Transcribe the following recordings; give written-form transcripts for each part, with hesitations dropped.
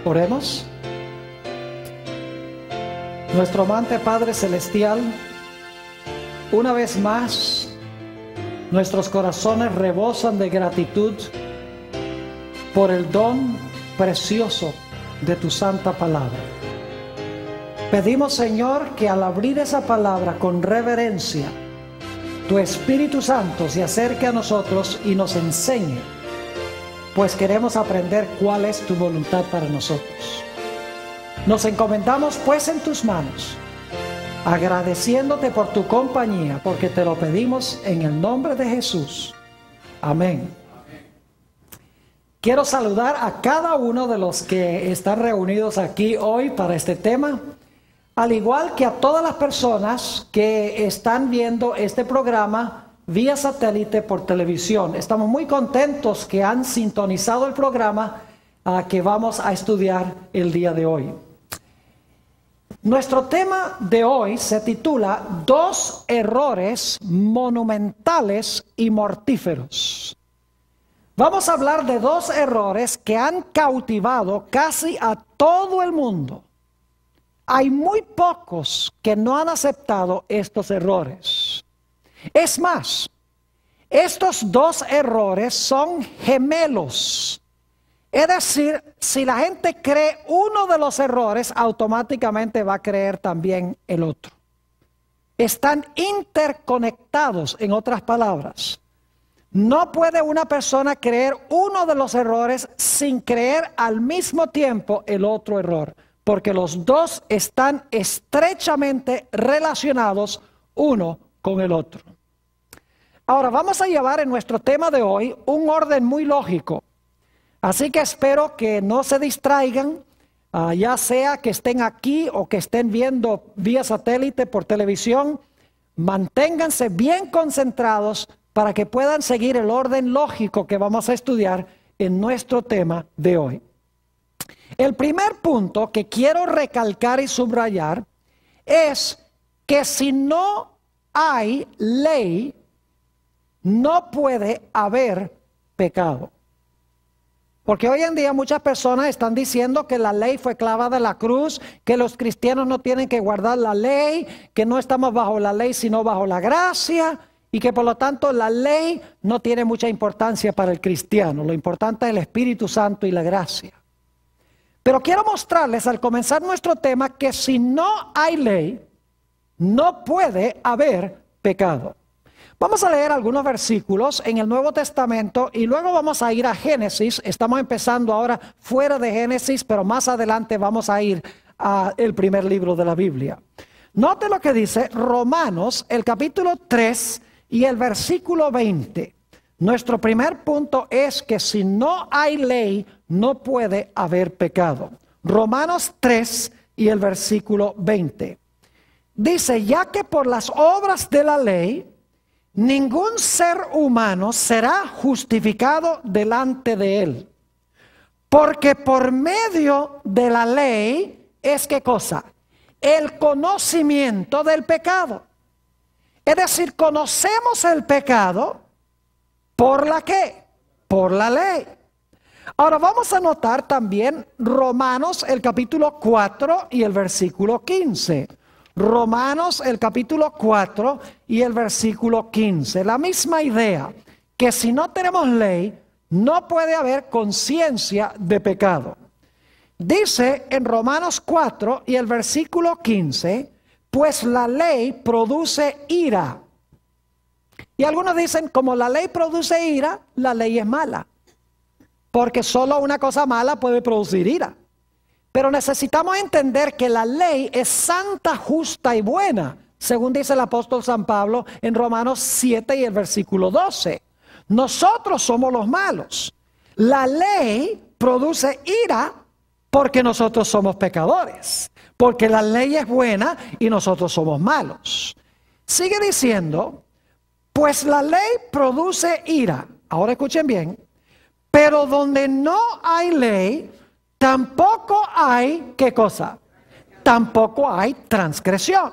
Oremos. Nuestro amante Padre Celestial, una vez más, nuestros corazones rebosan de gratitud por el don precioso de tu santa palabra. Pedimos, Señor, que al abrir esa palabra con reverencia, tu Espíritu Santo se acerque a nosotros y nos enseñe, pues queremos aprender cuál es tu voluntad para nosotros. Nos encomendamos pues en tus manos, agradeciéndote por tu compañía, porque te lo pedimos en el nombre de Jesús. Amén. Quiero saludar a cada uno de los que están reunidos aquí hoy para este tema, al igual que a todas las personas que están viendo este programa vía satélite por televisión. Estamos muy contentos que han sintonizado el programa que vamos a estudiar el día de hoy. Nuestro tema de hoy se titula Dos errores monumentales y mortíferos. Vamos a hablar de dos errores que han cautivado casi a todo el mundo. Hay muy pocos que no han aceptado estos errores. Es más, estos dos errores son gemelos. Es decir, si la gente cree uno de los errores, automáticamente va a creer también el otro. Están interconectados, en otras palabras. No puede una persona creer uno de los errores sin creer al mismo tiempo el otro error, porque los dos están estrechamente relacionados uno con el otro. Ahora vamos a llevar en nuestro tema de hoy un orden muy lógico. Así que espero que no se distraigan, ya sea que estén aquí o que estén viendo vía satélite por televisión. Manténganse bien concentrados para que puedan seguir el orden lógico que vamos a estudiar en nuestro tema de hoy. El primer punto que quiero recalcar y subrayar es que si no hay ley, no puede haber pecado. Porque hoy en día muchas personas están diciendo que la ley fue clavada en la cruz, que los cristianos no tienen que guardar la ley, que no estamos bajo la ley sino bajo la gracia, y que por lo tanto la ley no tiene mucha importancia para el cristiano. Lo importante es el Espíritu Santo y la gracia. Pero quiero mostrarles al comenzar nuestro tema que si no hay ley, no puede haber pecado. Vamos a leer algunos versículos en el Nuevo Testamento y luego vamos a ir a Génesis. Estamos empezando ahora fuera de Génesis, pero más adelante vamos a ir al primer libro de la Biblia. Note lo que dice Romanos, el capítulo 3 y el versículo 20. Nuestro primer punto es que si no hay ley, no puede haber pecado. Romanos 3 y el versículo 20. Dice, ya que por las obras de la ley, ningún ser humano será justificado delante de él. Porque por medio de la ley es ¿qué cosa? El conocimiento del pecado. Es decir, conocemos el pecado ¿por la qué? Por la ley. Ahora vamos a notar también Romanos el capítulo 4 y el versículo 15. Romanos el capítulo 4 y el versículo 15. La misma idea, que si no tenemos ley, no puede haber conciencia de pecado. Dice en Romanos 4 y el versículo 15, pues la ley produce ira. Y algunos dicen, como la ley produce ira, la ley es mala. Porque solo una cosa mala puede producir ira. Pero necesitamos entender que la ley es santa, justa y buena, según dice el apóstol San Pablo en Romanos 7 y el versículo 12. Nosotros somos los malos. La ley produce ira porque nosotros somos pecadores. Porque la ley es buena y nosotros somos malos. Sigue diciendo, pues la ley produce ira. Ahora escuchen bien. Pero donde no hay ley, tampoco hay, ¿qué cosa? Tampoco hay transgresión.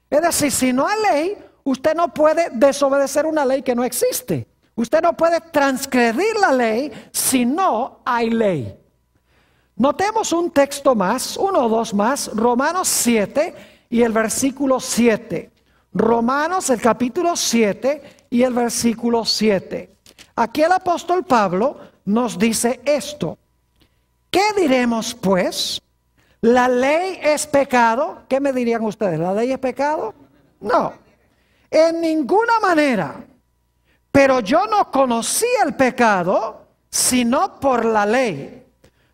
Es decir, si no hay ley, usted no puede desobedecer una ley que no existe. Usted no puede transgredir la ley si no hay ley. Notemos un texto más, uno o dos más, Romanos 7 y el versículo 7. Romanos el capítulo 7 y el versículo 7. Aquí el apóstol Pablo nos dice esto. ¿Qué diremos pues? ¿La ley es pecado? ¿Qué me dirían ustedes? ¿La ley es pecado? No, en ninguna manera. Pero yo no conocí el pecado sino por la ley,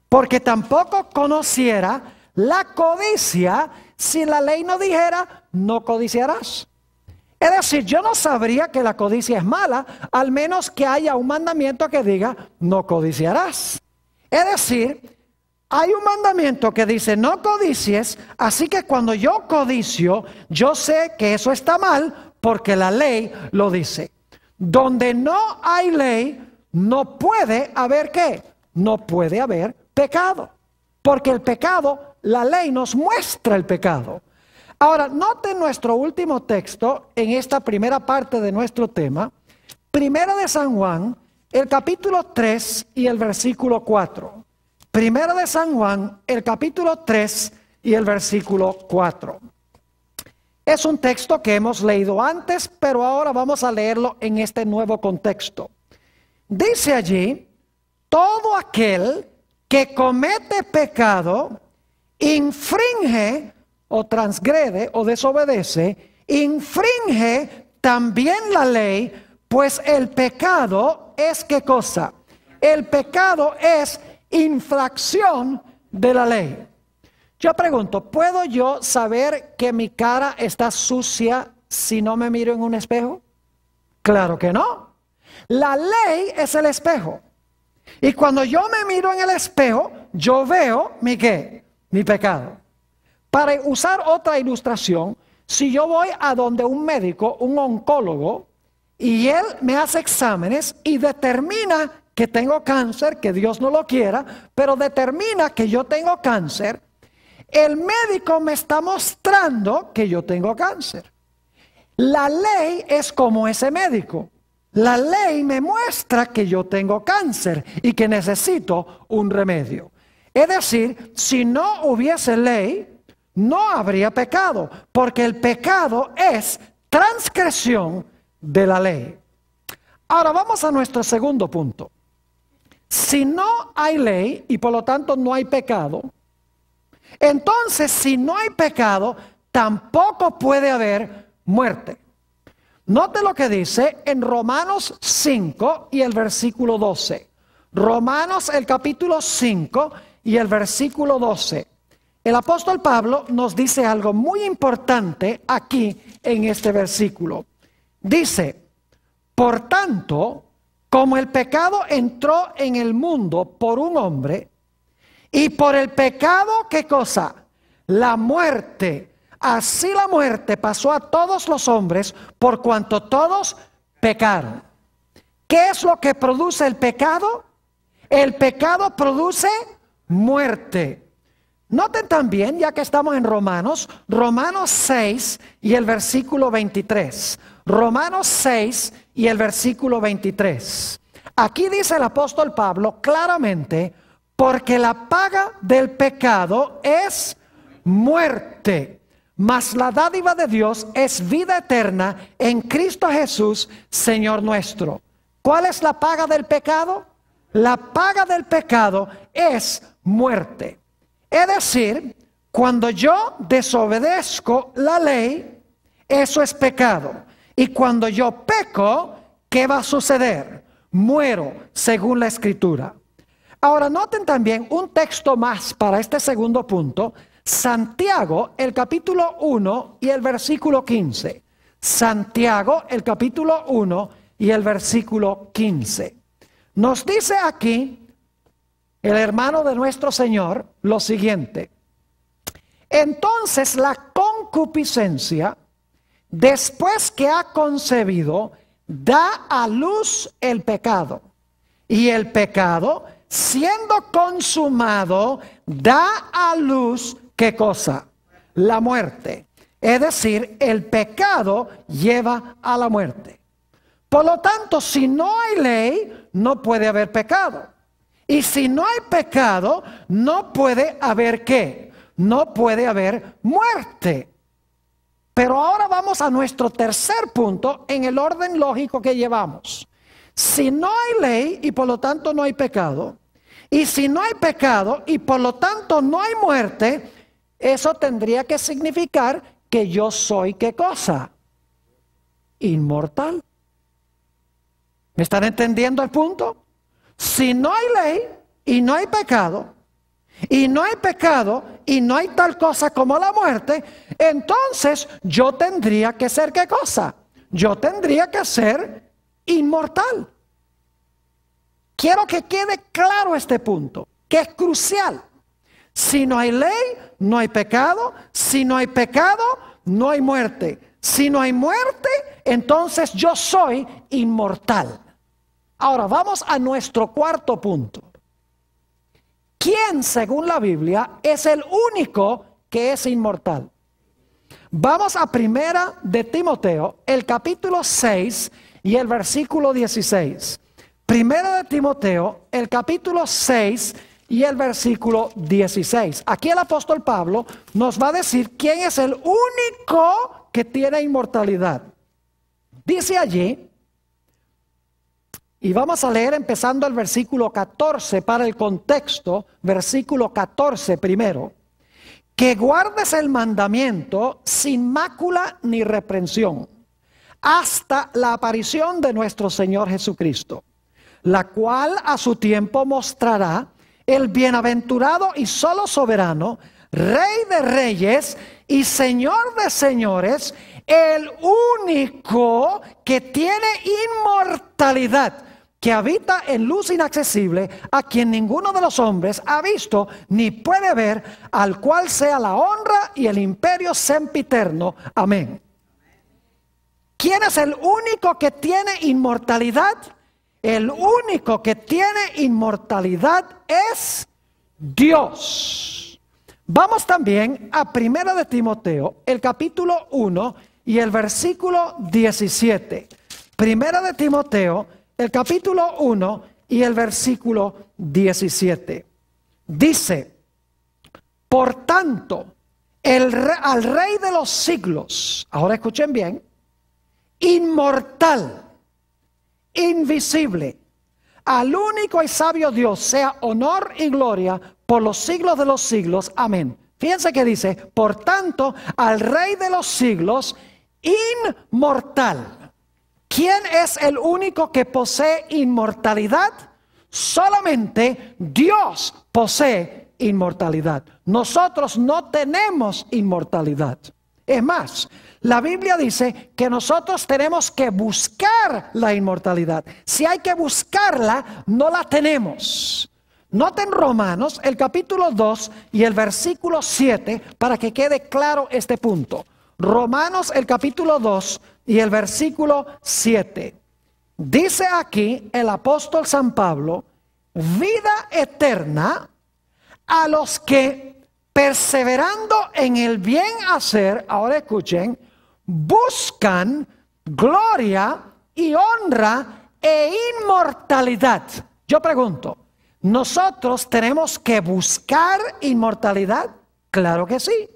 porque tampoco conociera la codicia si la ley no dijera, no codiciarás. Es decir, yo no sabría que la codicia es mala, al menos que haya un mandamiento que diga, no codiciarás. Es decir, hay un mandamiento que dice, no codicies, así que cuando yo codicio, yo sé que eso está mal, porque la ley lo dice. Donde no hay ley, no puede haber ¿qué? No puede haber pecado. Porque el pecado, la ley nos muestra el pecado. Ahora, noten nuestro último texto en esta primera parte de nuestro tema. Primera de San Juan, el capítulo 3 y el versículo 4. Primera de San Juan, el capítulo 3 y el versículo 4. Es un texto que hemos leído antes, pero ahora vamos a leerlo en este nuevo contexto. Dice allí, todo aquel que comete pecado, infringe o transgrede o desobedece, infringe también la ley, pues el pecado es ¿qué cosa? El pecado es infracción de la ley. Yo pregunto, ¿puedo yo saber que mi cara está sucia si no me miro en un espejo? Claro que no. La ley es el espejo. Y cuando yo me miro en el espejo, yo veo mi ¿qué? Mi pecado. Para usar otra ilustración, si yo voy a donde un médico, un oncólogo, y él me hace exámenes y determina que tengo cáncer, que Dios no lo quiera, pero determina que yo tengo cáncer, el médico me está mostrando que yo tengo cáncer. La ley es como ese médico. La ley me muestra que yo tengo cáncer y que necesito un remedio. Es decir, si no hubiese ley, no habría pecado, porque el pecado es transgresión de la ley. Ahora vamos a nuestro segundo punto. Si no hay ley y por lo tanto no hay pecado, entonces si no hay pecado, tampoco puede haber muerte. Note lo que dice en Romanos 5 y el versículo 12. Romanos el capítulo 5 y el versículo 12. El apóstol Pablo nos dice algo muy importante aquí en este versículo. Dice, por tanto, como el pecado entró en el mundo por un hombre, y por el pecado, ¿qué cosa? La muerte. Así la muerte pasó a todos los hombres por cuanto todos pecaron. ¿Qué es lo que produce el pecado? El pecado produce muerte. Noten también, ya que estamos en Romanos, Romanos 6 y el versículo 23. Romanos 6 y el versículo 23. Aquí dice el apóstol Pablo claramente, porque la paga del pecado es muerte, mas la dádiva de Dios es vida eterna en Cristo Jesús, Señor nuestro. ¿Cuál es la paga del pecado? La paga del pecado es muerte. Es decir, cuando yo desobedezco la ley, eso es pecado. Y cuando yo peco, ¿qué va a suceder? Muero, según la Escritura. Ahora noten también un texto más para este segundo punto. Santiago, el capítulo 1 y el versículo 15. Santiago, el capítulo 1 y el versículo 15. Nos dice aquí el hermano de nuestro Señor lo siguiente. Entonces la concupiscencia, después que ha concebido, da a luz el pecado. Y el pecado, siendo consumado, da a luz, ¿qué cosa? La muerte. Es decir, el pecado lleva a la muerte. Por lo tanto, si no hay ley, no puede haber pecado. Y si no hay pecado, no puede haber ¿qué? No puede haber muerte. Pero ahora vamos a nuestro tercer punto en el orden lógico que llevamos. Si no hay ley y por lo tanto no hay pecado, y si no hay pecado y por lo tanto no hay muerte, eso tendría que significar que yo soy ¿qué cosa? Inmortal. ¿Me están entendiendo el punto? Si no hay ley y no hay pecado, y no hay pecado y no hay tal cosa como la muerte, entonces yo tendría que ser ¿qué cosa? Yo tendría que ser inmortal. Quiero que quede claro este punto, que es crucial. Si no hay ley, no hay pecado. Si no hay pecado, no hay muerte. Si no hay muerte, entonces yo soy inmortal. Ahora vamos a nuestro cuarto punto. ¿Quién, según la Biblia, es el único que es inmortal? Vamos a Primera de Timoteo, el capítulo 6 y el versículo 16. Primera de Timoteo, el capítulo 6 y el versículo 16. Aquí el apóstol Pablo nos va a decir quién es el único que tiene inmortalidad. Dice allí, y vamos a leer empezando el versículo 14 para el contexto, versículo 14 primero, que guardes el mandamiento sin mácula ni reprensión, hasta la aparición de nuestro Señor Jesucristo, la cual a su tiempo mostrará el bienaventurado y solo soberano, Rey de reyes y Señor de señores, el único que tiene inmortalidad, que habita en luz inaccesible, a quien ninguno de los hombres ha visto ni puede ver, al cual sea la honra y el imperio sempiterno. Amén. ¿Quién es el único que tiene inmortalidad? El único que tiene inmortalidad es Dios. Vamos también a Primera de Timoteo, el capítulo 1 y el versículo 17. Primera de Timoteo, el capítulo 1 y el versículo 17. Dice, por tanto, al Rey de los siglos, ahora escuchen bien, inmortal, invisible, al único y sabio Dios, sea honor y gloria por los siglos de los siglos. Amén. Fíjense que dice, por tanto, al Rey de los siglos, inmortal. ¿Quién es el único que posee inmortalidad? Solamente Dios posee inmortalidad. Nosotros no tenemos inmortalidad. Es más, la Biblia dice que nosotros tenemos que buscar la inmortalidad. Si hay que buscarla, no la tenemos. Noten Romanos, el capítulo 2 y el versículo 7, para que quede claro este punto. Romanos, el capítulo 2 y el versículo 7. Dice aquí el apóstol San Pablo, vida eterna a los que perseverando en el bien hacer, ahora escuchen, buscan gloria y honra e inmortalidad. Yo pregunto, ¿nosotros tenemos que buscar inmortalidad? Claro que sí.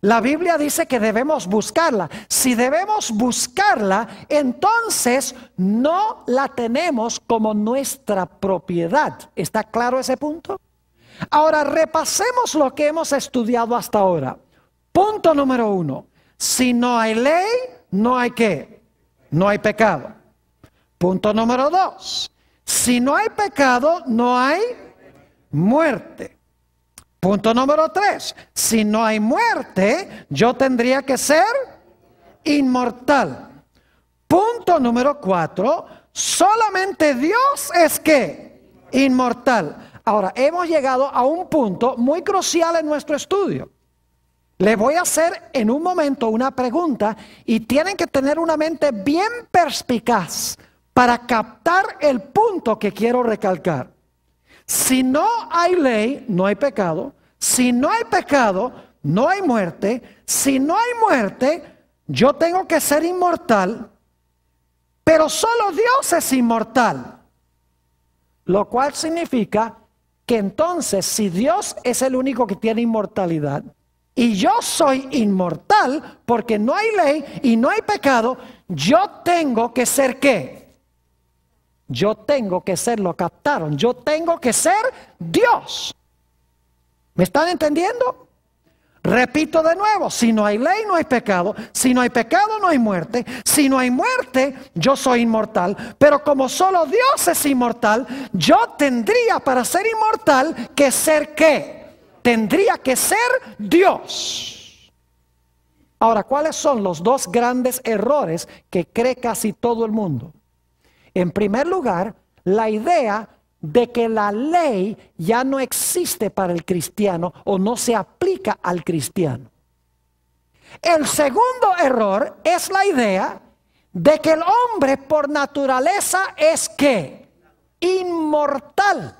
La Biblia dice que debemos buscarla. Si debemos buscarla, entonces no la tenemos como nuestra propiedad. ¿Está claro ese punto? Ahora repasemos lo que hemos estudiado hasta ahora. Punto número 1. Si no hay ley, no hay ¿qué? No hay pecado. Punto número 2. Si no hay pecado, no hay muerte. Punto número 3. Si no hay muerte, yo tendría que ser inmortal. Punto número 4. Solamente Dios es ¿qué? Inmortal. Ahora, hemos llegado a un punto muy crucial en nuestro estudio. Le voy a hacer en un momento una pregunta y tienen que tener una mente bien perspicaz para captar el punto que quiero recalcar. Si no hay ley, no hay pecado. Si no hay pecado, no hay muerte. Si no hay muerte, yo tengo que ser inmortal. Pero solo Dios es inmortal. Lo cual significa que entonces si Dios es el único que tiene inmortalidad y yo soy inmortal porque no hay ley y no hay pecado, yo tengo que ser ¿qué? Yo tengo que ser, lo captaron, yo tengo que ser Dios. ¿Me están entendiendo? Repito de nuevo, si no hay ley no hay pecado, si no hay pecado no hay muerte, si no hay muerte yo soy inmortal, pero como solo Dios es inmortal, yo tendría para ser inmortal que ser ¿qué? Tendría que ser Dios. Ahora, ¿cuáles son los dos grandes errores que cree casi todo el mundo? En primer lugar, la idea de que la ley ya no existe para el cristiano o no se aplica al cristiano. El segundo error es la idea de que el hombre por naturaleza es ¿qué? Inmortal.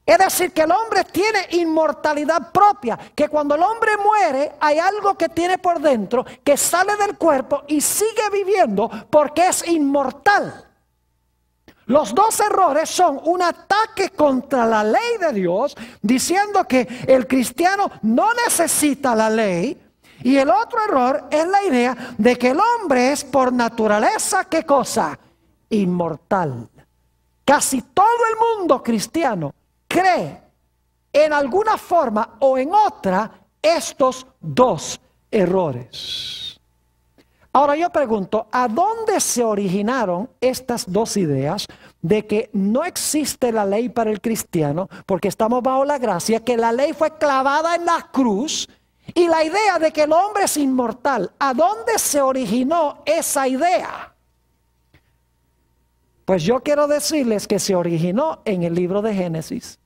Es decir, que el hombre tiene inmortalidad propia, que cuando el hombre muere hay algo que tiene por dentro que sale del cuerpo y sigue viviendo porque es inmortal. Los dos errores son un ataque contra la ley de Dios, diciendo que el cristiano no necesita la ley. Y el otro error es la idea de que el hombre es por naturaleza, ¿qué cosa? Inmortal. Casi todo el mundo cristiano cree en alguna forma o en otra estos dos errores. Ahora yo pregunto, ¿a dónde se originaron estas dos ideas de que no existe la ley para el cristiano porque estamos bajo la gracia, que la ley fue clavada en la cruz y la idea de que el hombre es inmortal? ¿A dónde se originó esa idea? Pues yo quiero decirles que se originó en el libro de Génesis.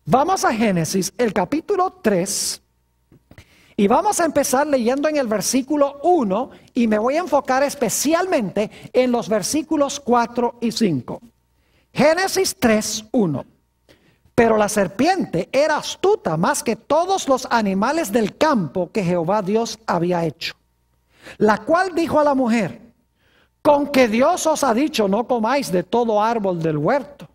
Vamos a Génesis, el capítulo 3. Y vamos a empezar leyendo en el versículo 1 y me voy a enfocar especialmente en los versículos 4 y 5. Génesis 3, 1. Pero la serpiente era astuta más que todos los animales del campo que Jehová Dios había hecho, la cual dijo a la mujer: ¿con que Dios os ha dicho no comáis de todo árbol del huerto?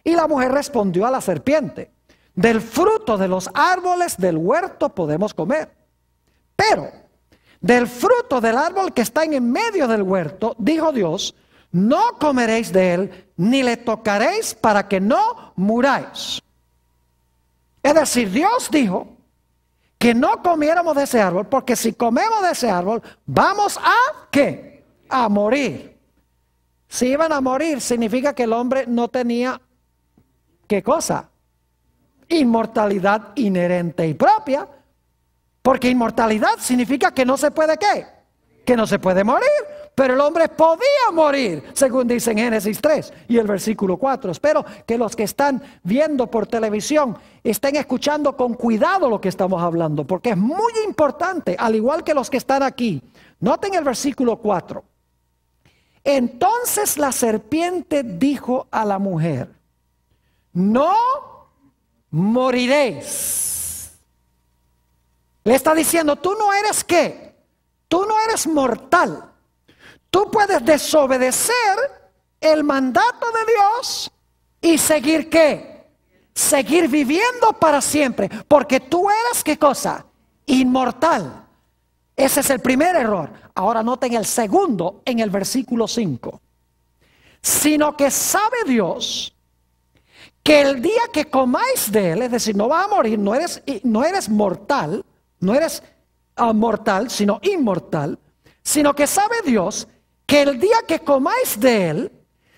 Y la mujer respondió a la serpiente: del fruto de los árboles del huerto podemos comer, pero del fruto del árbol que está en medio del huerto, dijo Dios, no comeréis de él, ni le tocaréis para que no muráis. Es decir, Dios dijo que no comiéramos de ese árbol, porque si comemos de ese árbol, vamos a ¿qué? A morir. Si iban a morir, significa que el hombre no tenía ¿qué cosa? Inmortalidad inherente y propia, porque inmortalidad significa que no se puede ¿qué? Que no se puede morir, pero el hombre podía morir, según dice en Génesis 3 y el versículo 4. Espero que los que están viendo por televisión estén escuchando con cuidado lo que estamos hablando, porque es muy importante, al igual que los que están aquí. Noten el versículo 4. Entonces la serpiente dijo a la mujer: no moriréis. Le está diciendo, tú no eres ¿qué? Tú no eres mortal. Tú puedes desobedecer el mandato de Dios y seguir ¿qué? Seguir viviendo para siempre, porque tú eres ¿qué cosa? Inmortal. Ese es el primer error. Ahora noten el segundo en el versículo 5. Sino que sabe Dios que el día que comáis de él, es decir, no vas a morir, no eres mortal, no eres mortal, sino inmortal, sino que sabe Dios que el día que comáis de él,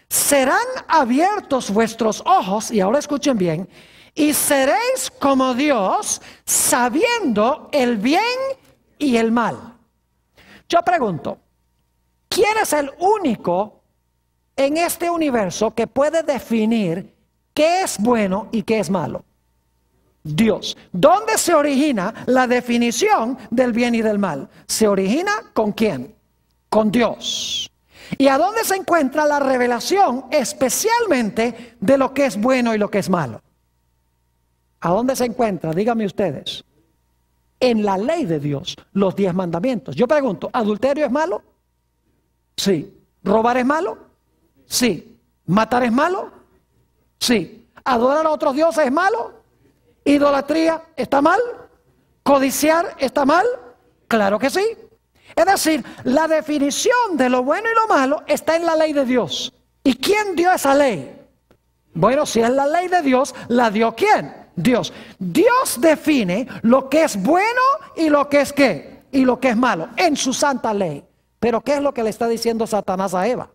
serán abiertos vuestros ojos, y ahora escuchen bien, y seréis como Dios, sabiendo el bien y el mal. Yo pregunto, ¿quién es el único en este universo que puede definir qué es bueno y qué es malo? Dios. ¿Dónde se origina la definición del bien y del mal? ¿Se origina con quién? Con Dios. ¿Y a dónde se encuentra la revelación especialmente de lo que es bueno y lo que es malo? ¿A dónde se encuentra? Díganme ustedes. En la ley de Dios, los 10 mandamientos. Yo pregunto, ¿adulterio es malo? Sí. ¿Robar es malo? Sí. ¿Matar es malo? Sí. ¿Adorar a otros dioses es malo? ¿Idolatría está mal? ¿Codiciar está mal? Claro que sí. Es decir, la definición de lo bueno y lo malo está en la ley de Dios. ¿Y quién dio esa ley? Bueno, si es la ley de Dios, ¿la dio quién? Dios. Dios define lo que es bueno y lo que es ¿qué? Y lo que es malo en su santa ley. Pero ¿qué es lo que le está diciendo Satanás a Eva?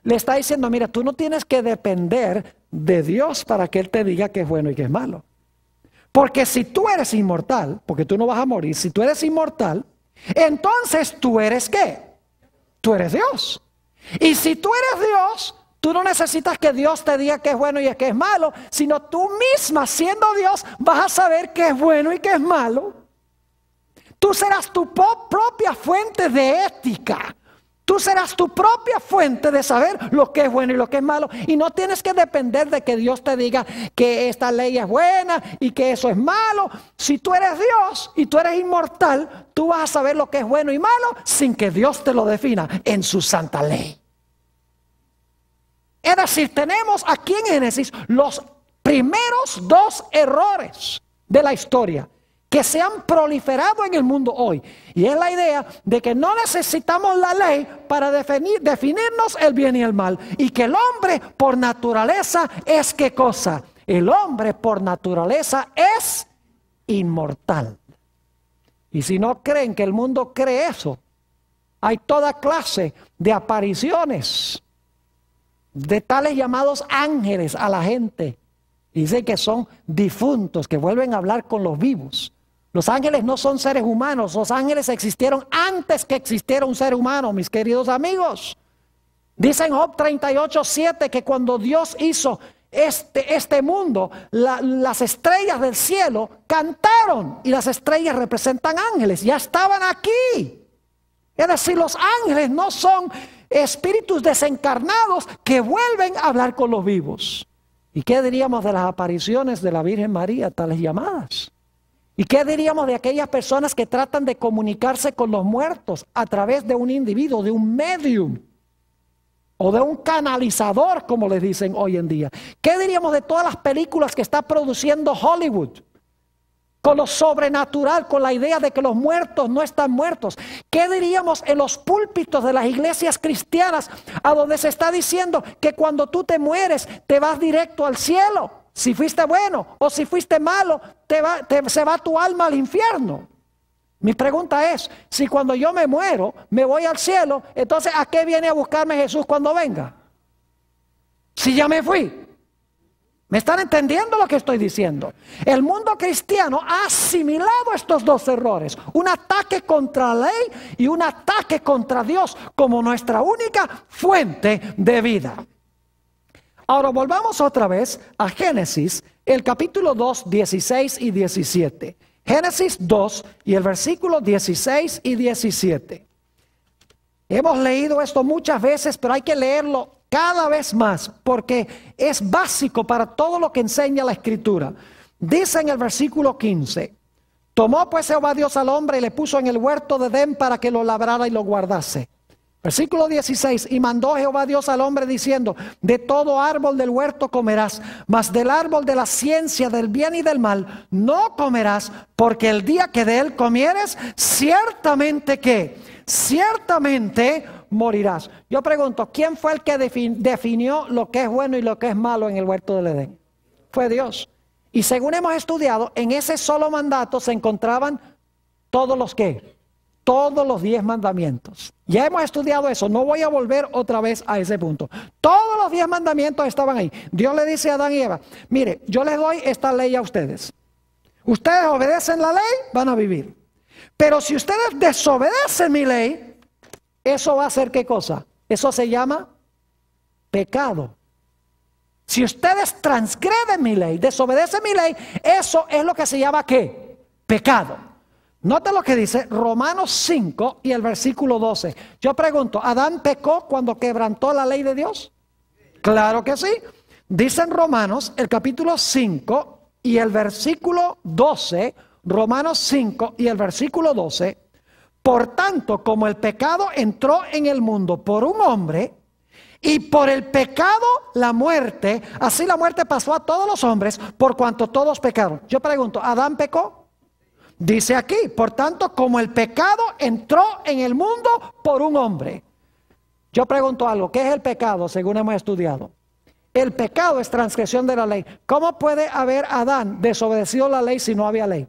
Le está diciendo, mira, tú no tienes que depender de Dios para que Él te diga qué es bueno y qué es malo. Porque si tú eres inmortal, porque tú no vas a morir, si tú eres inmortal, entonces tú eres ¿qué? Tú eres Dios. Y si tú eres Dios, tú no necesitas que Dios te diga qué es bueno y qué es malo, sino tú misma, siendo Dios, vas a saber qué es bueno y qué es malo. Tú serás tu propia fuente de ética. Tú serás tu propia fuente de saber lo que es bueno y lo que es malo. Y no tienes que depender de que Dios te diga que esta ley es buena y que eso es malo. Si tú eres Dios y tú eres inmortal, tú vas a saber lo que es bueno y malo sin que Dios te lo defina en su santa ley. Es decir, tenemos aquí en Génesis los primeros dos errores de la historia que se han proliferado en el mundo hoy. Y es la idea de que no necesitamos la ley para definirnos el bien y el mal. Y que el hombre por naturaleza es ¿qué cosa? El hombre por naturaleza es inmortal. Y si no creen que el mundo cree eso, hay toda clase de apariciones de tales llamados ángeles a la gente. Dicen que son difuntos, que vuelven a hablar con los vivos. Los ángeles no son seres humanos, los ángeles existieron antes que existiera un ser humano, mis queridos amigos. Dice en Job 38:7 que cuando Dios hizo este mundo, las estrellas del cielo cantaron, y las estrellas representan ángeles, ya estaban aquí. Es decir, los ángeles no son espíritus desencarnados que vuelven a hablar con los vivos. ¿Y qué diríamos de las apariciones de la Virgen María, tales llamadas? ¿Y qué diríamos de aquellas personas que tratan de comunicarse con los muertos a través de un individuo, de un medium o de un canalizador, como les dicen hoy en día? ¿Qué diríamos de todas las películas que está produciendo Hollywood con lo sobrenatural, con la idea de que los muertos no están muertos? ¿Qué diríamos en los púlpitos de las iglesias cristianas, a donde se está diciendo que cuando tú te mueres te vas directo al cielo? Si fuiste bueno o si fuiste malo, se va tu alma al infierno. Mi pregunta es, si cuando yo me muero me voy al cielo, entonces ¿a qué viene a buscarme Jesús cuando venga? Si ya me fui. ¿Me están entendiendo lo que estoy diciendo? El mundo cristiano ha asimilado estos dos errores. Un ataque contra la ley y un ataque contra Dios como nuestra única fuente de vida. Ahora volvamos otra vez a Génesis, el capítulo 2, 16 y 17. Génesis 2 y el versículo 16 y 17. Hemos leído esto muchas veces, pero hay que leerlo cada vez más, porque es básico para todo lo que enseña la Escritura. Dice en el versículo 15, tomó pues Jehová Dios al hombre y le puso en el huerto de Edén para que lo labrara y lo guardase. Versículo 16, y mandó Jehová Dios al hombre diciendo, de todo árbol del huerto comerás, mas del árbol de la ciencia del bien y del mal no comerás, porque el día que de él comieres, ciertamente ¿qué? Ciertamente morirás. Yo pregunto, ¿quién fue el que definió lo que es bueno y lo que es malo en el huerto del Edén? Fue Dios. Y según hemos estudiado, en ese solo mandato se encontraban todos los ¿qué? Todos los 10 mandamientos. Ya hemos estudiado eso, no voy a volver otra vez a ese punto. Todos los 10 mandamientos estaban ahí. Dios le dice a Adán y Eva, mire, yo les doy esta ley a ustedes. Ustedes obedecen la ley, van a vivir. Pero si ustedes desobedecen mi ley, eso va a ser ¿qué cosa? Eso se llama pecado. Si ustedes transgreden mi ley, desobedecen mi ley, eso es lo que se llama ¿qué? Pecado. Nota lo que dice Romanos 5 y el versículo 12. Yo pregunto, ¿Adán pecó cuando quebrantó la ley de Dios? Claro que sí. Dice en Romanos, el capítulo 5 y el versículo 12, Romanos 5 y el versículo 12, por tanto, como el pecado entró en el mundo por un hombre, Y por el pecado, la muerte, así la muerte pasó a todos los hombres, por cuanto todos pecaron. Yo pregunto, ¿Adán pecó? Dice aquí, por tanto, como el pecado entró en el mundo por un hombre. Yo pregunto algo, ¿qué es el pecado según hemos estudiado? El pecado es transgresión de la ley. ¿Cómo puede haber Adán desobedecido la ley si no había ley?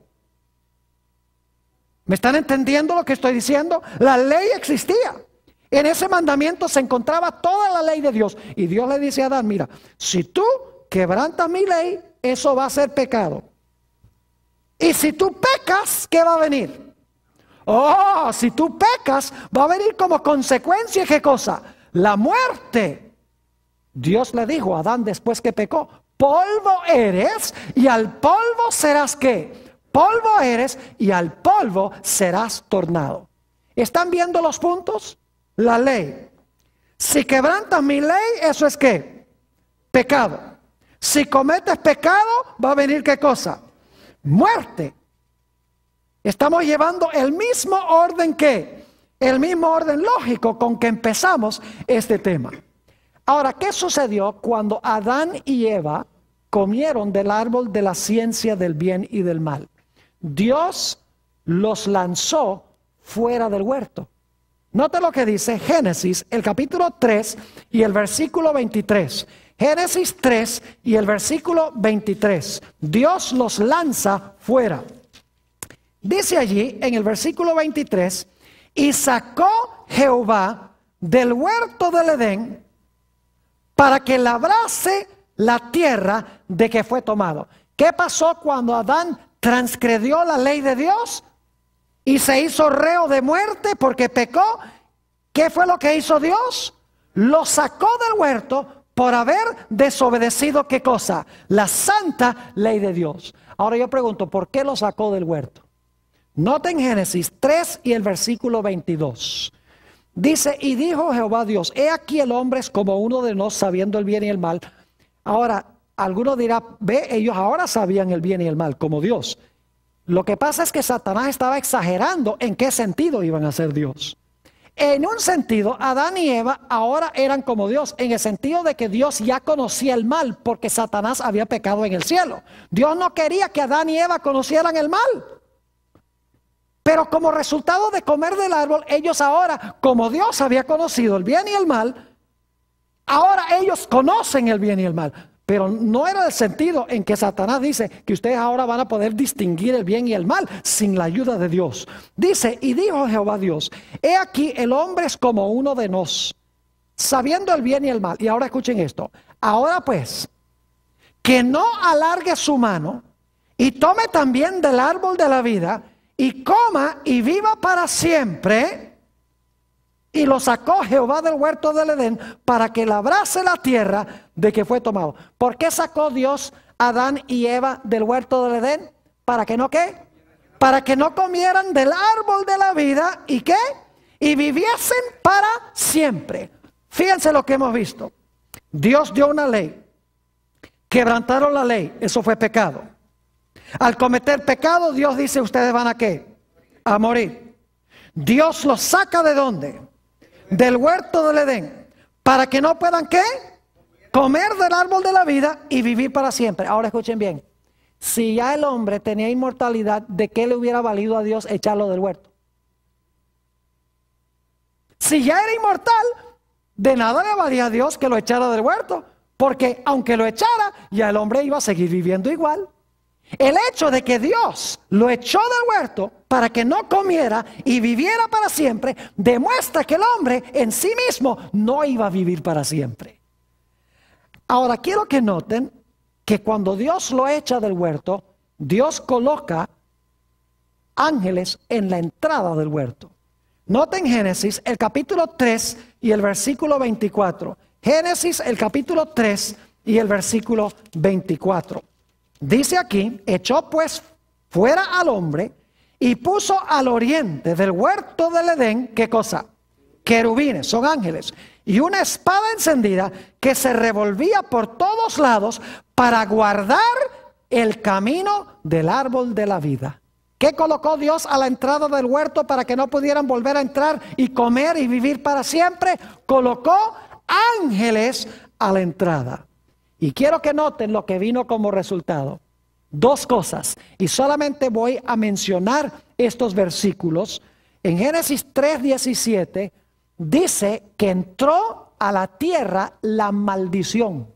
¿Me están entendiendo lo que estoy diciendo? La ley existía. En ese mandamiento se encontraba toda la ley de Dios. Y Dios le dice a Adán, mira, si tú quebrantas mi ley, eso va a ser pecado. Y si tú pecas, ¿qué va a venir? Oh, si tú pecas, va a venir como consecuencia, ¿qué cosa? La muerte. Dios le dijo a Adán después que pecó, polvo eres y al polvo serás ¿qué? Polvo eres y al polvo serás tornado. ¿Están viendo los puntos? La ley. Si quebrantas mi ley, ¿eso es qué? Pecado. Si cometes pecado, va a venir ¿qué cosa? Muerte. Estamos llevando el mismo orden que, el mismo orden lógico con que empezamos este tema. Ahora, ¿qué sucedió cuando Adán y Eva comieron del árbol de la ciencia del bien y del mal? Dios los lanzó fuera del huerto. Note lo que dice Génesis, el capítulo 3 y el versículo 23. Génesis 3 y el versículo 23. Dios los lanza fuera. Dice allí en el versículo 23, y sacó Jehová del huerto del Edén para que labrase la tierra de que fue tomado. ¿Qué pasó cuando Adán transgredió la ley de Dios y se hizo reo de muerte porque pecó? ¿Qué fue lo que hizo Dios? Lo sacó del huerto por haber desobedecido ¿qué cosa? La santa ley de Dios. Ahora yo pregunto, ¿por qué lo sacó del huerto? Noten Génesis 3 y el versículo 22. Dice, y dijo Jehová Dios, he aquí el hombre es como uno de nosotros sabiendo el bien y el mal. Ahora, alguno dirá, ve, ellos ahora sabían el bien y el mal como Dios. Lo que pasa es que Satanás estaba exagerando en qué sentido iban a ser Dios. En un sentido, Adán y Eva ahora eran como Dios, en el sentido de que Dios ya conocía el mal porque Satanás había pecado en el cielo. Dios no quería que Adán y Eva conocieran el mal. Pero como resultado de comer del árbol, ellos ahora, como Dios había conocido el bien y el mal, ahora ellos conocen el bien y el mal. Pero no era el sentido en que Satanás dice que ustedes ahora van a poder distinguir el bien y el mal sin la ayuda de Dios. Dice, y dijo Jehová Dios, he aquí el hombre es como uno de nosotros, sabiendo el bien y el mal. Y ahora escuchen esto. Ahora pues, que no alargue su mano y tome también del árbol de la vida y coma y viva para siempre. Y lo sacó Jehová del huerto del Edén para que labrase la tierra de que fue tomado. ¿Por qué sacó Dios a Adán y Eva del huerto del Edén? ¿Para que no qué? Para que no comieran del árbol de la vida y qué? Y viviesen para siempre. Fíjense lo que hemos visto. Dios dio una ley. Quebrantaron la ley. Eso fue pecado. Al cometer pecado, Dios dice, ¿ustedes van a qué? A morir. Dios los saca ¿de dónde? Del huerto del Edén, para que no puedan ¿qué? Comer del árbol de la vida y vivir para siempre. Ahora escuchen bien, si ya el hombre tenía inmortalidad, ¿de qué le hubiera valido a Dios echarlo del huerto? Si ya era inmortal, de nada le valía a Dios que lo echara del huerto, porque aunque lo echara, ya el hombre iba a seguir viviendo igual. El hecho de que Dios lo echó del huerto para que no comiera y viviera para siempre, demuestra que el hombre en sí mismo no iba a vivir para siempre. Ahora quiero que noten que cuando Dios lo echa del huerto, Dios coloca ángeles en la entrada del huerto. Noten Génesis, el capítulo 3 y el versículo 24. Génesis, el capítulo 3 y el versículo 24. Dice aquí, echó pues fuera al hombre y puso al oriente del huerto del Edén, ¿qué cosa? Querubines, son ángeles, y una espada encendida que se revolvía por todos lados para guardar el camino del árbol de la vida. ¿Qué colocó Dios a la entrada del huerto para que no pudieran volver a entrar y comer y vivir para siempre? Colocó ángeles a la entrada. Y quiero que noten lo que vino como resultado. Dos cosas. Y solamente voy a mencionar estos versículos. En Génesis 3:17 dice que entró a la tierra la maldición.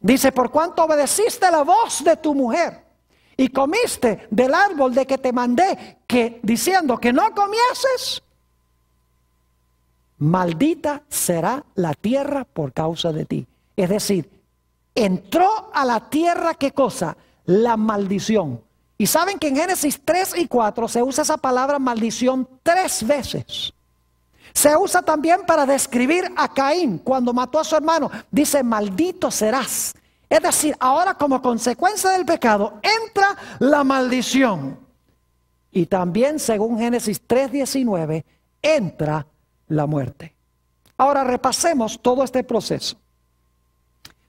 Dice, por cuanto obedeciste la voz de tu mujer y comiste del árbol de que te mandé, diciendo que no comieses, maldita será la tierra por causa de ti. Es decir, entró a la tierra, ¿qué cosa? La maldición. Y saben que en Génesis 3 y 4 se usa esa palabra maldición 3 veces. Se usa también para describir a Caín cuando mató a su hermano. Dice, maldito serás. Es decir, ahora como consecuencia del pecado entra la maldición. Y también según Génesis 3:19 entra la muerte. Ahora repasemos todo este proceso.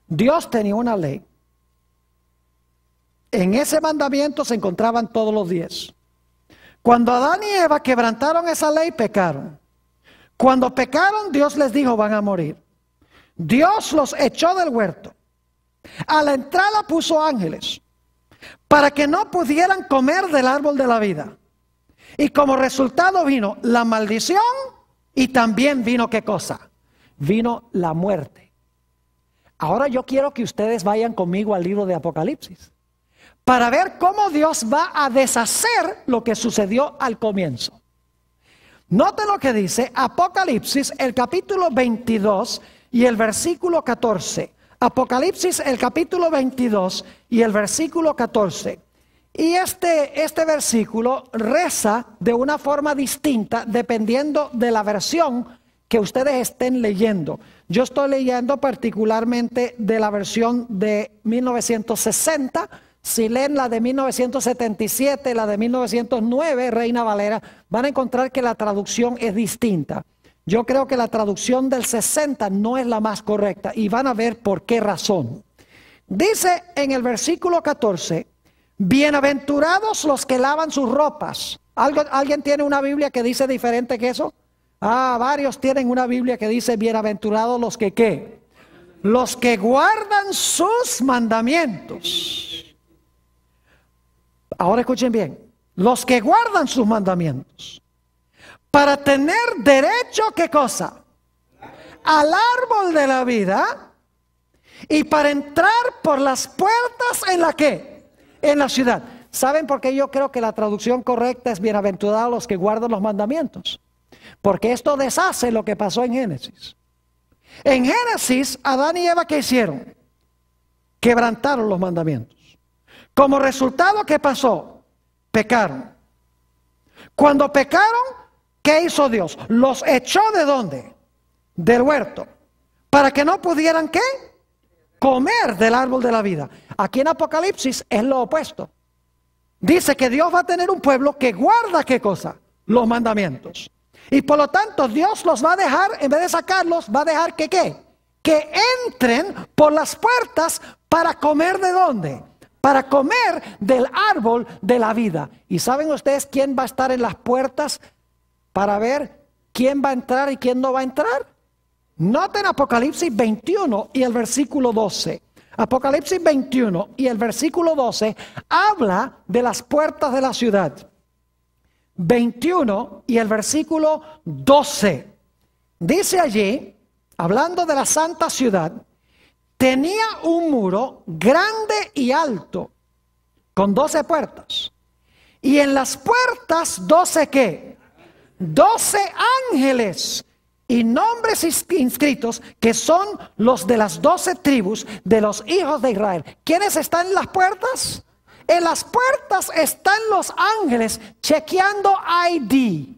Dios tenía una ley. En ese mandamiento se encontraban todos los 10. Cuando Adán y Eva quebrantaron esa ley, pecaron. Cuando pecaron, Dios les dijo, van a morir. Dios los echó del huerto. A la entrada puso ángeles para que no pudieran comer del árbol de la vida. Y como resultado vino la maldición y también vino ¿qué cosa? Vino la muerte. Ahora yo quiero que ustedes vayan conmigo al libro de Apocalipsis para ver cómo Dios va a deshacer lo que sucedió al comienzo. Note lo que dice Apocalipsis, el capítulo 22 y el versículo 14. Apocalipsis, el capítulo 22 y el versículo 14. Y este versículo reza de una forma distinta dependiendo de la versión que ustedes estén leyendo. Yo estoy leyendo particularmente de la versión de 1960. Si leen la de 1977, la de 1909, Reina Valera, van a encontrar que la traducción es distinta. Yo creo que la traducción del 60 no es la más correcta y van a ver por qué razón. Dice en el versículo 14, bienaventurados los que lavan sus ropas. ¿Alguien tiene una Biblia que dice diferente que eso? Varios tienen una Biblia que dice bienaventurados los que ¿qué? Los que guardan sus mandamientos. Ahora escuchen bien, los que guardan sus mandamientos, para tener derecho, ¿qué cosa? Al árbol de la vida, y para entrar por las puertas en la ¿qué? En la ciudad. ¿Saben por qué yo creo que la traducción correcta es bienaventurados los que guardan los mandamientos? Porque esto deshace lo que pasó en Génesis. En Génesis, Adán y Eva, ¿qué hicieron? Quebrantaron los mandamientos. Como resultado, ¿qué pasó? Pecaron. Cuando pecaron, ¿qué hizo Dios? Los echó ¿de dónde? Del huerto. Para que no pudieran ¿qué? Comer del árbol de la vida. Aquí en Apocalipsis es lo opuesto. Dice que Dios va a tener un pueblo que guarda ¿qué cosa? Los mandamientos. Y por lo tanto Dios los va a dejar, en vez de sacarlos, va a dejar que ¿qué? Que entren por las puertas para comer ¿de dónde? Para comer del árbol de la vida. ¿Y saben ustedes quién va a estar en las puertas para ver quién va a entrar y quién no va a entrar? Noten Apocalipsis 21 y el versículo 12. Apocalipsis 21 y el versículo 12 habla de las puertas de la ciudad. 21 y el versículo 12. Dice allí, hablando de la santa ciudad, tenía un muro grande y alto, con 12 puertas. Y en las puertas, 12 ¿qué? 12 ángeles y nombres inscritos que son los de las 12 tribus de los hijos de Israel. ¿Quiénes están en las puertas? En las puertas están los ángeles chequeando ID,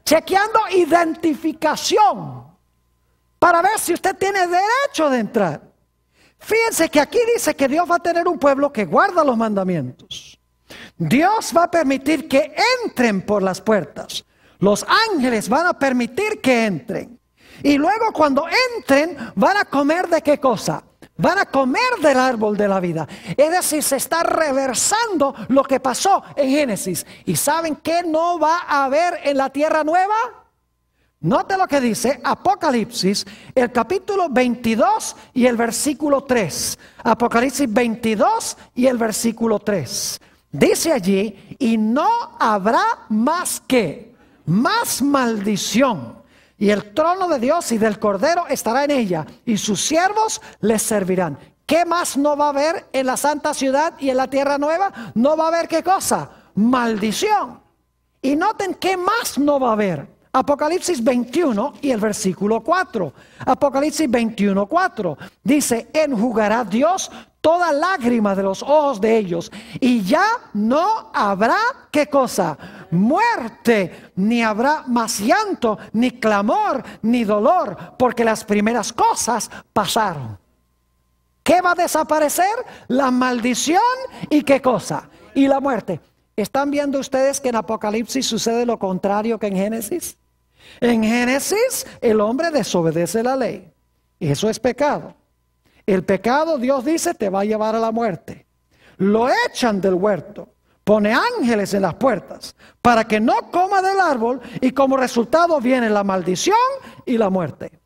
chequeando identificación, para ver si usted tiene derecho de entrar. Fíjense que aquí dice que Dios va a tener un pueblo que guarda los mandamientos. Dios va a permitir que entren por las puertas. Los ángeles van a permitir que entren. Y luego cuando entren van a comer ¿de qué cosa? Van a comer del árbol de la vida. Es decir, se está reversando lo que pasó en Génesis. ¿Y saben qué no va a haber en la tierra nueva? Note lo que dice Apocalipsis, el capítulo 22 y el versículo 3. Apocalipsis 22 y el versículo 3. Dice allí, y no habrá más que, más maldición. Y el trono de Dios y del Cordero estará en ella, y sus siervos les servirán. ¿Qué más no va a haber en la santa ciudad y en la tierra nueva? No va a haber ¿qué cosa? Maldición. Y noten qué más no va a haber. Apocalipsis 21 y el versículo 4. Apocalipsis 21, 4. Dice, enjugará Dios toda lágrima de los ojos de ellos, y ya no habrá ¿qué cosa? Muerte, ni habrá más llanto, ni clamor, ni dolor, porque las primeras cosas pasaron. ¿Qué va a desaparecer? La maldición y ¿qué cosa? Y la muerte. ¿Están viendo ustedes que en Apocalipsis sucede lo contrario que en Génesis? En Génesis el hombre desobedece la ley. Eso es pecado. El pecado, Dios dice, te va a llevar a la muerte. Lo echan del huerto. Pone ángeles en las puertas para que no coma del árbol, y como resultado viene la maldición y la muerte.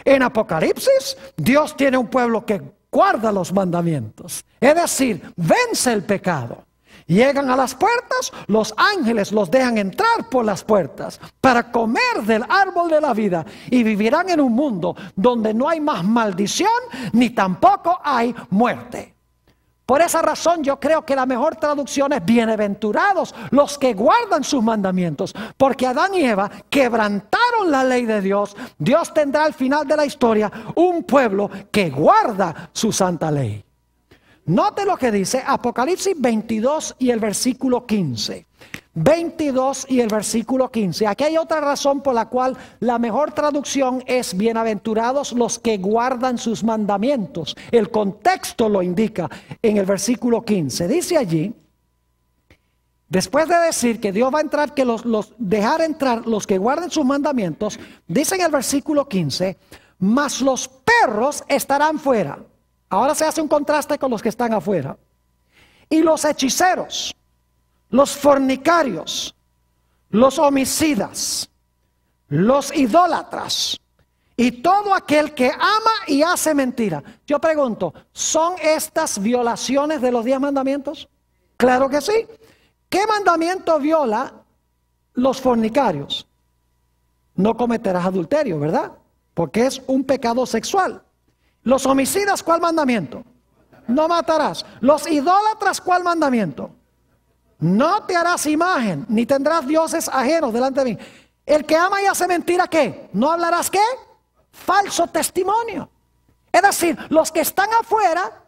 En Apocalipsis Dios tiene un pueblo que guarda los mandamientos. Es decir, vence el pecado. Llegan a las puertas, los ángeles los dejan entrar por las puertas para comer del árbol de la vida, y vivirán en un mundo donde no hay más maldición ni tampoco hay muerte. Por esa razón yo creo que la mejor traducción es bienaventurados los que guardan sus mandamientos, porque Adán y Eva quebrantaron la ley de Dios. Dios tendrá al final de la historia un pueblo que guarda su santa ley. Note lo que dice Apocalipsis 22 y el versículo 15. 22 y el versículo 15. Aquí hay otra razón por la cual la mejor traducción es bienaventurados los que guardan sus mandamientos. El contexto lo indica en el versículo 15. Dice allí, después de decir que Dios va a entrar, que dejar entrar los que guarden sus mandamientos, dice en el versículo 15, mas los perros estarán fuera. Ahora se hace un contraste con los que están afuera. Y los hechiceros, los fornicarios, los homicidas, los idólatras y todo aquel que ama y hace mentira. Yo pregunto, ¿son estas violaciones de los 10 mandamientos? Claro que sí. ¿Qué mandamiento viola los fornicarios? No cometerás adulterio, ¿verdad? Porque es un pecado sexual. Los homicidas, ¿cuál mandamiento? No matarás. Los idólatras, ¿cuál mandamiento? No te harás imagen, ni tendrás dioses ajenos delante de mí. El que ama y hace mentira, ¿qué? ¿No hablarás qué? Falso testimonio. Es decir, los que están afuera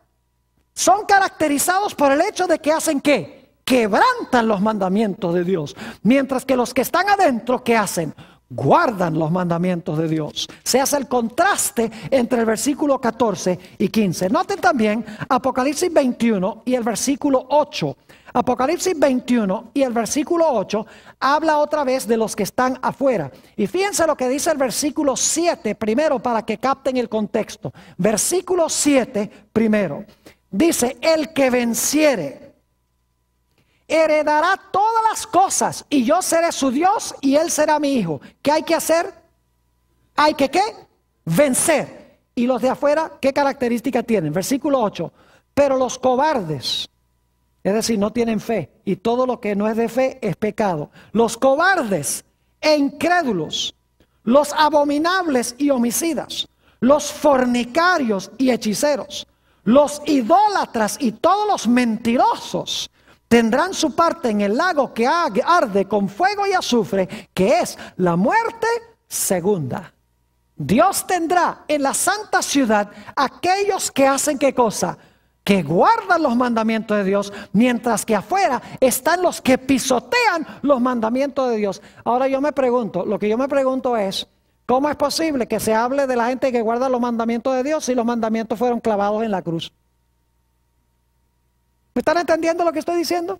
son caracterizados por el hecho de que hacen ¿qué? Quebrantan los mandamientos de Dios. Mientras que los que están adentro, ¿qué hacen? Guardan los mandamientos de Dios. Se hace el contraste entre el versículo 14 y 15. Noten también Apocalipsis 21 y el versículo 8. Apocalipsis 21 y el versículo 8 habla otra vez de los que están afuera. Y fíjense lo que dice el versículo 7 primero, para que capten el contexto. Versículo 7 primero. Dice, el que venciere heredará todas las cosas, y yo seré su Dios y él será mi hijo. ¿Qué hay que hacer? Hay que ¿qué? Vencer. Y los de afuera, ¿qué característica tienen? Versículo 8. Pero los cobardes, es decir, no tienen fe, y todo lo que no es de fe es pecado. Los cobardes e incrédulos, los abominables y homicidas, los fornicarios y hechiceros, los idólatras y todos los mentirosos tendrán su parte en el lago que arde con fuego y azufre, que es la muerte segunda. Dios tendrá en la santa ciudad aquellos que hacen ¿qué cosa? Que guardan los mandamientos de Dios, mientras que afuera están los que pisotean los mandamientos de Dios. Ahora yo me pregunto, lo que yo me pregunto es, ¿cómo es posible que se hable de la gente que guarda los mandamientos de Dios si los mandamientos fueron clavados en la cruz? ¿Me están entendiendo lo que estoy diciendo?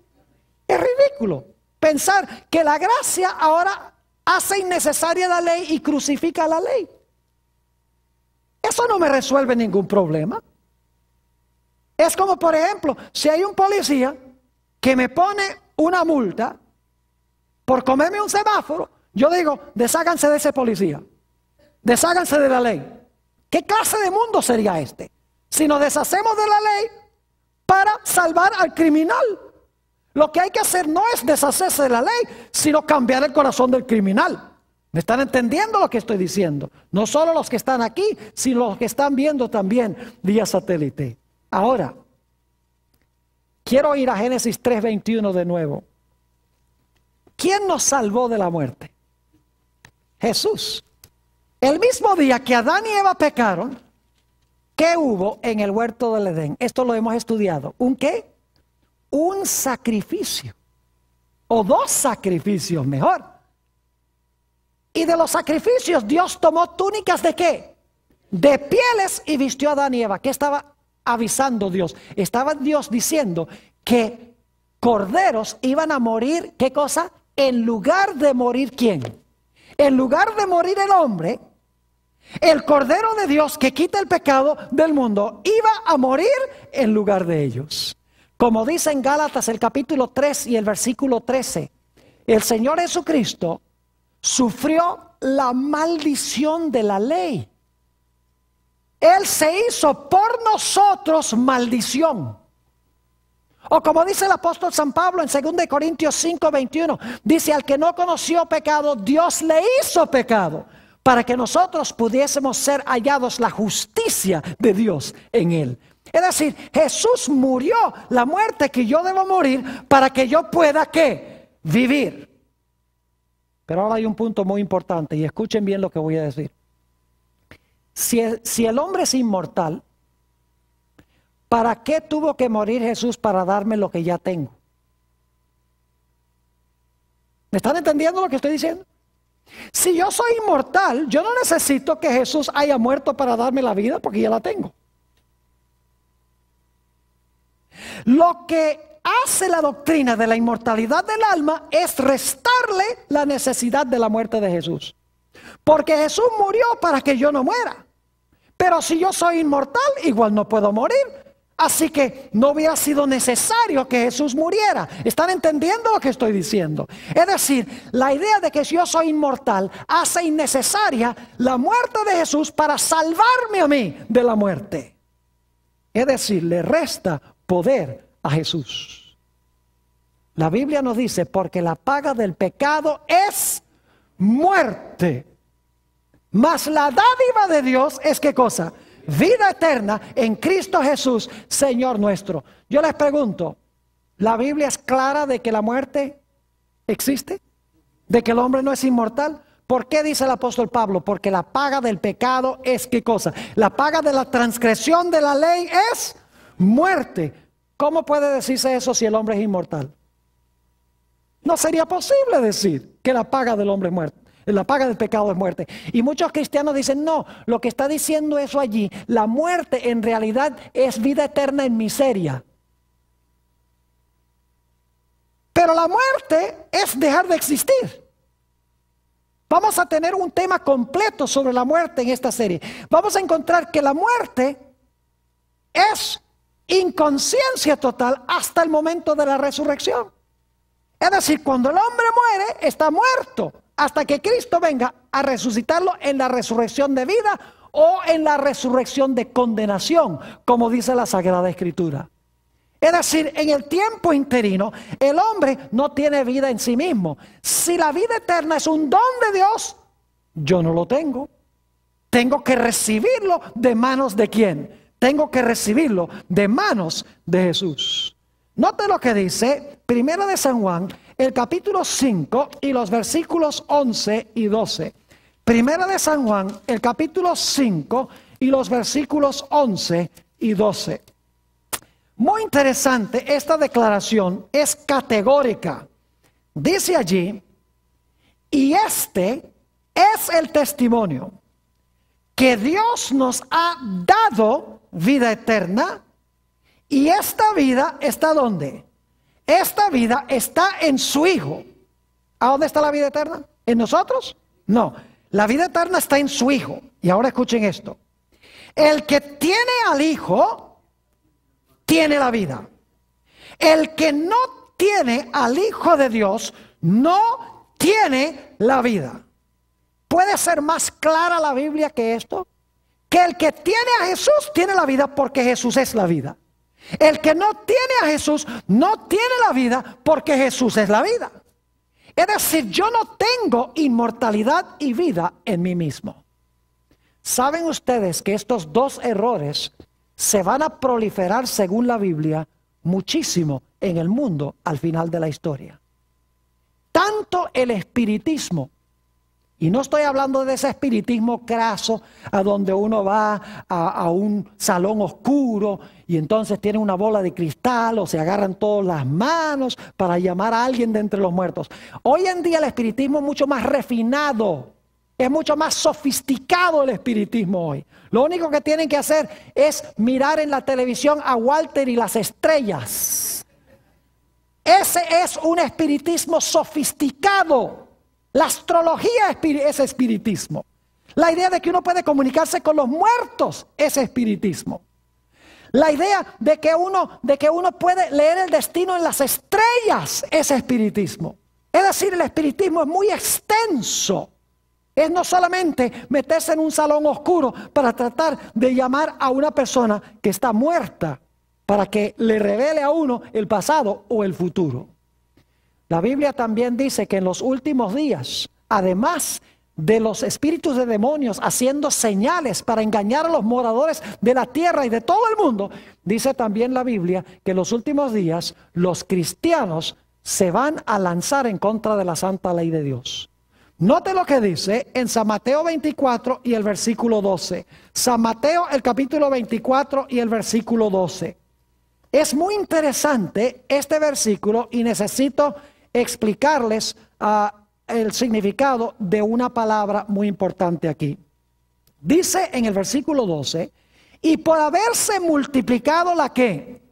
Es ridículo pensar que la gracia ahora hace innecesaria la ley y crucifica la ley. Eso no me resuelve ningún problema. Es como, por ejemplo, si hay un policía que me pone una multa por comerme un semáforo, Yo digo, desháganse de ese policía, desháganse de la ley. ¿Qué clase de mundo sería este? Si nos deshacemos de la ley para salvar al criminal. Lo que hay que hacer no es deshacerse de la ley, sino cambiar el corazón del criminal. ¿Me están entendiendo lo que estoy diciendo? No solo los que están aquí, sino los que están viendo también vía satélite. Ahora, quiero ir a Génesis 3:21 de nuevo. ¿Quién nos salvó de la muerte? Jesús. El mismo día que Adán y Eva pecaron, ¿qué hubo en el huerto del Edén? Esto lo hemos estudiado. ¿Un qué? Un sacrificio. O dos sacrificios, mejor. Y de los sacrificios Dios tomó túnicas ¿de qué? De pieles y vistió a Adán y Eva. ¿Qué estaba avisando Dios? Estaba Dios diciendo que corderos iban a morir, ¿qué cosa? En lugar de morir ¿quién? En lugar de morir el hombre, el Cordero de Dios que quita el pecado del mundo iba a morir en lugar de ellos. Como dice en Gálatas el capítulo 3 y el versículo 13, el Señor Jesucristo sufrió la maldición de la ley. Él se hizo por nosotros maldición. O como dice el apóstol San Pablo en 2 Corintios 5:21, dice: al que no conoció pecado, Dios le hizo pecado, para que nosotros pudiésemos ser hallados la justicia de Dios en él. Es decir, Jesús murió la muerte que yo debo morir para que yo pueda ¿qué? Vivir. Pero ahora hay un punto muy importante y escuchen bien lo que voy a decir. Si el hombre es inmortal, ¿para qué tuvo que morir Jesús para darme lo que ya tengo? ¿Me están entendiendo lo que estoy diciendo? Si yo soy inmortal, yo no necesito que Jesús haya muerto para darme la vida porque ya la tengo. Lo que hace la doctrina de la inmortalidad del alma es restarle la necesidad de la muerte de Jesús. Porque Jesús murió para que yo no muera. Pero si yo soy inmortal, igual no puedo morir. Así que no hubiera sido necesario que Jesús muriera. ¿Están entendiendo lo que estoy diciendo? Es decir, la idea de que si yo soy inmortal hace innecesaria la muerte de Jesús para salvarme a mí de la muerte. Es decir, le resta poder a Jesús. La Biblia nos dice: porque la paga del pecado es muerte, mas la dádiva de Dios es ¿qué cosa? Vida eterna en Cristo Jesús, Señor nuestro. Yo les pregunto, ¿la Biblia es clara de que la muerte existe? ¿De que el hombre no es inmortal? ¿Por qué dice el apóstol Pablo? Porque la paga del pecado es ¿qué cosa? La paga de la transgresión de la ley es muerte. ¿Cómo puede decirse eso si el hombre es inmortal? No sería posible decir que la paga del hombre es muerte. La paga del pecado es muerte. Y muchos cristianos dicen: no, lo que está diciendo eso allí, la muerte en realidad es vida eterna en miseria. Pero la muerte es dejar de existir. Vamos a tener un tema completo sobre la muerte en esta serie. Vamos a encontrar que la muerte es inconsciencia total hasta el momento de la resurrección. Es decir, cuando el hombre muere, está muerto hasta que Cristo venga a resucitarlo en la resurrección de vida o en la resurrección de condenación, como dice la Sagrada Escritura. Es decir, en el tiempo interino, el hombre no tiene vida en sí mismo. Si la vida eterna es un don de Dios, yo no lo tengo. Tengo que recibirlo de manos de ¿quién? Tengo que recibirlo de manos de Jesús. Note lo que dice Primera de San Juan, el capítulo 5 y los versículos 11 y 12. Primera de San Juan, el capítulo 5 y los versículos 11 y 12. Muy interesante, esta declaración es categórica. Dice allí: y este es el testimonio, que Dios nos ha dado vida eterna, y esta vida está ¿dónde? Esta vida está en su Hijo. ¿A dónde está la vida eterna? ¿En nosotros? No, la vida eterna está en su Hijo. Y ahora escuchen esto: el que tiene al Hijo tiene la vida. El que no tiene al Hijo de Dios no tiene la vida. ¿Puede ser más clara la Biblia que esto? Que el que tiene a Jesús tiene la vida porque Jesús es la vida. El que no tiene a Jesús no tiene la vida porque Jesús es la vida. Es decir, yo no tengo inmortalidad y vida en mí mismo. ¿Saben ustedes que estos dos errores se van a proliferar, según la Biblia, muchísimo en el mundo al final de la historia? Tanto el espiritismo, y no estoy hablando de ese espiritismo craso a donde uno va a un salón oscuro y entonces tiene una bola de cristal o se agarran todas las manos para llamar a alguien de entre los muertos. Hoy en día el espiritismo es mucho más refinado, es mucho más sofisticado el espiritismo hoy. Lo único que tienen que hacer es mirar en la televisión a Walter y las estrellas. Ese es un espiritismo sofisticado. La astrología es espiritismo. La idea de que uno puede comunicarse con los muertos es espiritismo. La idea de que uno puede leer el destino en las estrellas es espiritismo. Es decir, el espiritismo es muy extenso. Es no solamente meterse en un salón oscuro para tratar de llamar a una persona que está muerta para que le revele a uno el pasado o el futuro. La Biblia también dice que en los últimos días, además de los espíritus de demonios haciendo señales para engañar a los moradores de la tierra y de todo el mundo, dice también la Biblia que en los últimos días los cristianos se van a lanzar en contra de la santa ley de Dios. Note lo que dice en San Mateo 24 y el versículo 12. San Mateo, el capítulo 24 y el versículo 12. Es muy interesante este versículo y necesito explicarles el significado de una palabra muy importante aquí. Dice en el versículo 12, y por haberse multiplicado la ¿qué?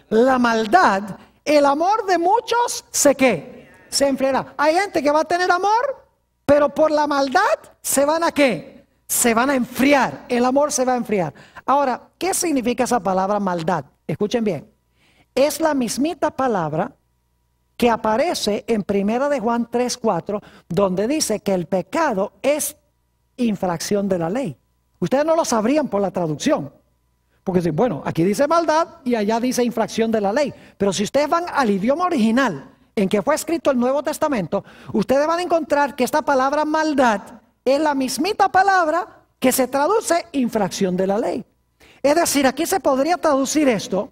La maldad, el amor de muchos se ¿qué? Se enfriará. Hay gente que va a tener amor, pero por la maldad se van a ¿qué? Se van a enfriar. El amor se va a enfriar. Ahora, ¿qué significa esa palabra maldad? Escuchen bien. Es la mismita palabra que aparece en 1 de Juan 3:4, donde dice que el pecado es infracción de la ley. Ustedes no lo sabrían por la traducción. Porque dicen, bueno, aquí dice maldad y allá dice infracción de la ley. Pero si ustedes van al idioma original en que fue escrito el Nuevo Testamento, ustedes van a encontrar que esta palabra maldad es la mismita palabra que se traduce infracción de la ley. Es decir, aquí se podría traducir esto: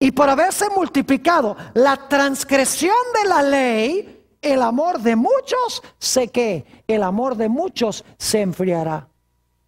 y por haberse multiplicado la transgresión de la ley, el amor de muchos el amor de muchos se enfriará.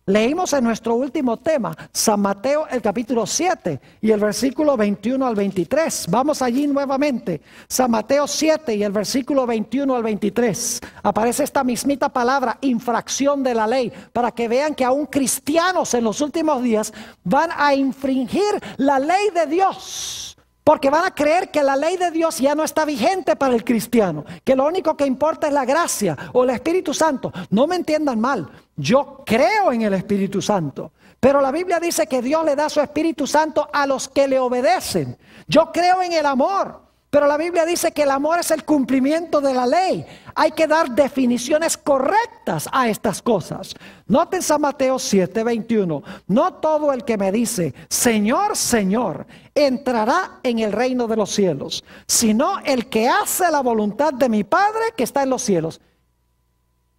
Leímos en nuestro último tema, San Mateo, el capítulo 7 y el versículo 21 al 23. Vamos allí nuevamente. San Mateo 7 y el versículo 21 al 23. Aparece esta mismita palabra, infracción de la ley, para que vean que aún cristianos en los últimos días van a infringir la ley de Dios. Porque van a creer que la ley de Dios ya no está vigente para el cristiano, que lo único que importa es la gracia o el Espíritu Santo. No me entiendan mal, yo creo en el Espíritu Santo, pero la Biblia dice que Dios le da su Espíritu Santo a los que le obedecen. Yo creo en el amor, pero la Biblia dice que el amor es el cumplimiento de la ley. Hay que dar definiciones correctas a estas cosas. Noten San Mateo 7:21. No todo el que me dice, Señor, Señor, entrará en el reino de los cielos, sino el que hace la voluntad de mi Padre que está en los cielos.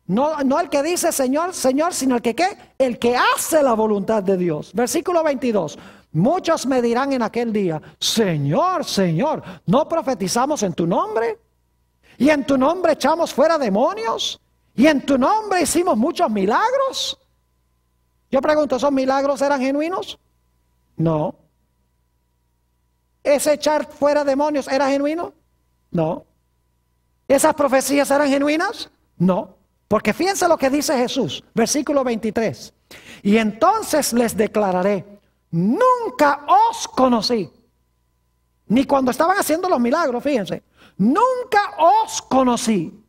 No el que dice Señor, Señor, sino el que ¿qué? El que hace la voluntad de Dios. Versículo 22. Muchos me dirán en aquel día, Señor, Señor, ¿no profetizamos en tu nombre? ¿Y en tu nombre echamos fuera demonios? ¿Y en tu nombre hicimos muchos milagros? Yo pregunto, ¿esos milagros eran genuinos? No. ¿Ese echar fuera demonios era genuino? No. ¿Esas profecías eran genuinas? No. Porque fíjense lo que dice Jesús, versículo 23. Y entonces les declararé, nunca os conocí. Ni cuando estaban haciendo los milagros, fíjense. Nunca os conocí.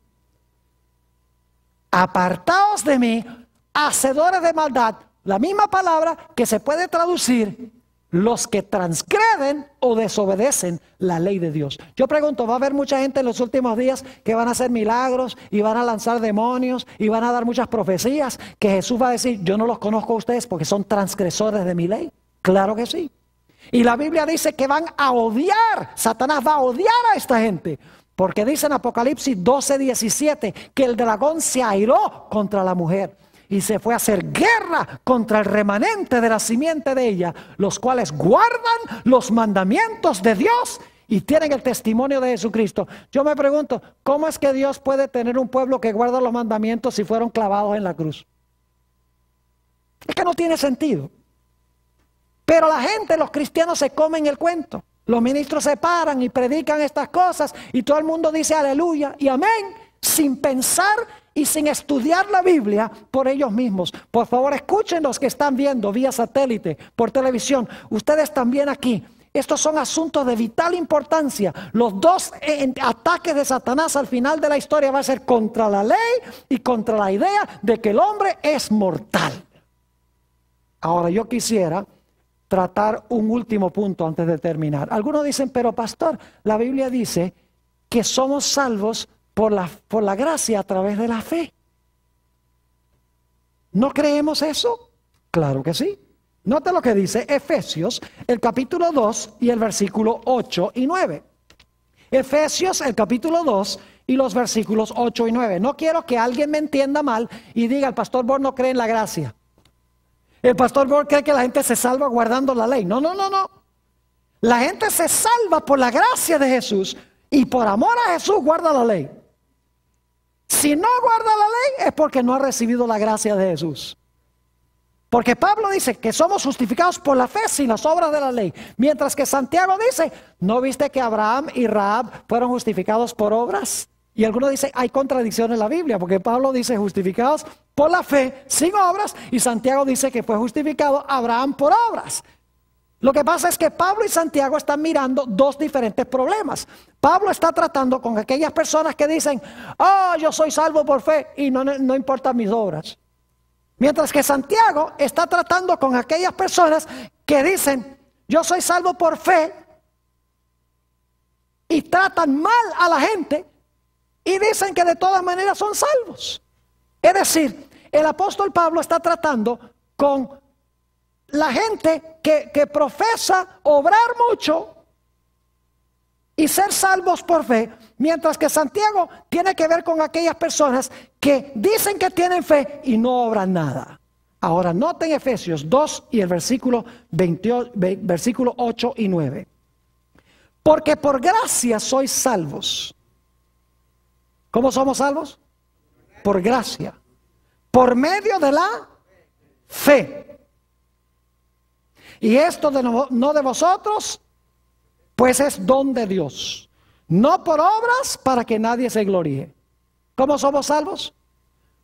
Apartaos de mí, hacedores de maldad. La misma palabra que se puede traducir los que transgreden o desobedecen la ley de Dios. Yo pregunto, ¿va a haber mucha gente en los últimos días que van a hacer milagros y van a lanzar demonios y van a dar muchas profecías que Jesús va a decir, yo no los conozco a ustedes porque son transgresores de mi ley? Claro que sí. Y la Biblia dice que van a odiar, Satanás va a odiar a esta gente, porque dice en Apocalipsis 12:17 que el dragón se airó contra la mujer y se fue a hacer guerra contra el remanente de la simiente de ella, los cuales guardan los mandamientos de Dios y tienen el testimonio de Jesucristo. Yo me pregunto, ¿cómo es que Dios puede tener un pueblo que guarda los mandamientos si fueron clavados en la cruz? Es que no tiene sentido. Pero la gente, los cristianos, se comen el cuento. Los ministros se paran y predican estas cosas y todo el mundo dice aleluya y amén, sin pensar y sin estudiar la Biblia por ellos mismos. Por favor, escuchen los que están viendo vía satélite, por televisión. Ustedes también aquí. Estos son asuntos de vital importancia. Los dos ataques de Satanás al final de la historia va a ser contra la ley y contra la idea de que el hombre es mortal. Ahora yo quisiera tratar un último punto antes de terminar. Algunos dicen, pero pastor, la Biblia dice que somos salvos por la gracia a través de la fe. ¿No creemos eso? Claro que sí. Note lo que dice Efesios, el capítulo 2 y el versículo 8 y 9. Efesios, el capítulo 2 y los versículos 8 y 9. No quiero que alguien me entienda mal y diga, el pastor Born no cree en la gracia. El pastor Born cree que la gente se salva guardando la ley. No, no, no, no. La gente se salva por la gracia de Jesús y por amor a Jesús guarda la ley. Si no guarda la ley es porque no ha recibido la gracia de Jesús. Porque Pablo dice que somos justificados por la fe sin las obras de la ley. Mientras que Santiago dice, ¿no viste que Abraham y Rahab fueron justificados por obras? Y algunos dicen, hay contradicción en la Biblia, porque Pablo dice justificados por la fe sin obras, y Santiago dice que fue justificado Abraham por obras. Lo que pasa es que Pablo y Santiago están mirando dos diferentes problemas. Pablo está tratando con aquellas personas que dicen, oh, yo soy salvo por fe y no importan mis obras. Mientras que Santiago está tratando con aquellas personas que dicen, yo soy salvo por fe, y tratan mal a la gente y dicen que de todas maneras son salvos. Es decir, el apóstol Pablo está tratando con la gente que profesa obrar mucho y ser salvos por fe, mientras que Santiago tiene que ver con aquellas personas que dicen que tienen fe y no obran nada. Ahora noten Efesios 2 y el versículo 8 y 9. Porque por gracia sois salvos. ¿Cómo somos salvos? Por gracia. Por medio de la fe. Y esto no de vosotros, pues es don de Dios. No por obras para que nadie se gloríe. ¿Cómo somos salvos?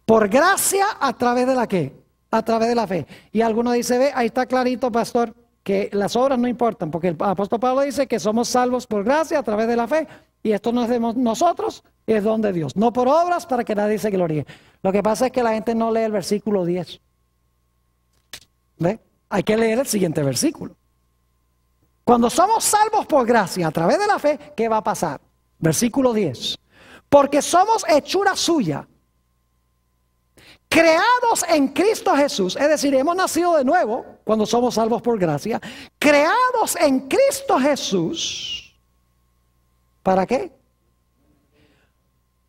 Por gracia a través de la ¿qué? A través de la fe. Y alguno dice, ve, ahí está clarito, pastor, que las obras no importan, porque el apóstol Pablo dice que somos salvos por gracia a través de la fe. Y esto no es de nosotros, es don de Dios. No por obras para que nadie se gloríe. Lo que pasa es que la gente no lee el versículo 10. ¿Ve? Hay que leer el siguiente versículo. Cuando somos salvos por gracia a través de la fe, ¿qué va a pasar? Versículo 10. Porque somos hechura suya, creados en Cristo Jesús. Es decir, hemos nacido de nuevo cuando somos salvos por gracia. Creados en Cristo Jesús. ¿Para qué?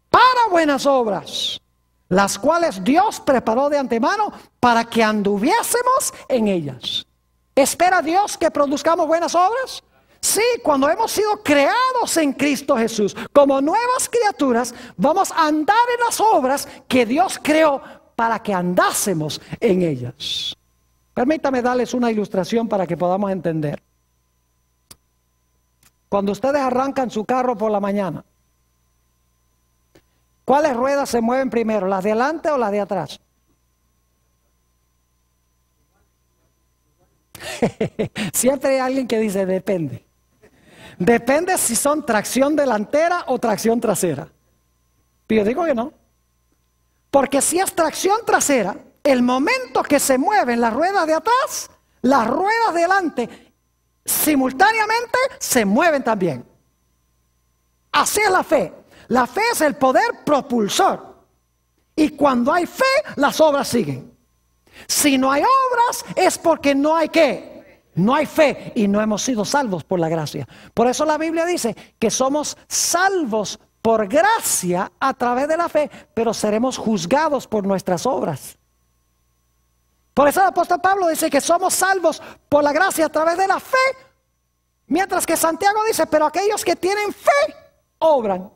Para buenas obras, las cuales Dios preparó de antemano para que anduviésemos en ellas. ¿Espera Dios que produzcamos buenas obras? Sí, cuando hemos sido creados en Cristo Jesús como nuevas criaturas, vamos a andar en las obras que Dios creó para que andásemos en ellas. Permítame darles una ilustración para que podamos entender. Cuando ustedes arrancan su carro por la mañana, ¿cuáles ruedas se mueven primero? ¿Las de adelante o las de atrás? Siempre hay alguien que dice depende. Depende si son tracción delantera o tracción trasera. Pero yo digo que no. Porque si es tracción trasera, el momento que se mueven las ruedas de atrás, las ruedas de adelante simultáneamente se mueven también. Así es la fe. La fe es el poder propulsor. Y cuando hay fe, las obras siguen. Si no hay obras, es porque no hay ¿qué? No hay fe y no hemos sido salvos por la gracia. Por eso la Biblia dice que somos salvos por gracia a través de la fe, pero seremos juzgados por nuestras obras. Por eso el apóstol Pablo dice que somos salvos por la gracia a través de la fe, mientras que Santiago dice, pero aquellos que tienen fe, obran.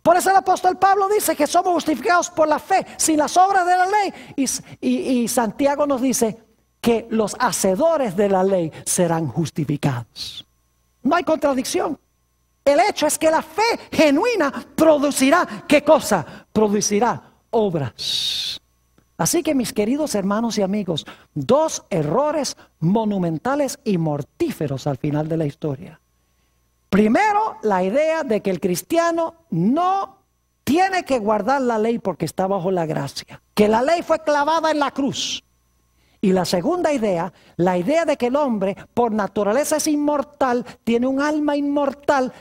Por eso el apóstol Pablo dice que somos justificados por la fe, sin las obras de la ley. Y Santiago nos dice que los hacedores de la ley serán justificados. No hay contradicción. El hecho es que la fe genuina producirá, ¿qué cosa? Producirá obras. Así que mis queridos hermanos y amigos, dos errores monumentales y mortíferos al final de la historia. Primero, la idea de que el cristiano no tiene que guardar la ley porque está bajo la gracia. Que la ley fue clavada en la cruz. Y la segunda idea, la idea de que el hombre por naturaleza es inmortal, tiene un alma inmortal,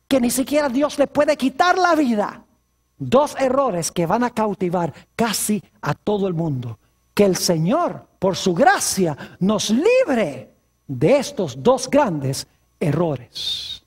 que ni siquiera Dios le puede quitar la vida. Dos errores que van a cautivar casi a todo el mundo. Que el Señor, por su gracia, nos libre de estos dos grandes errores.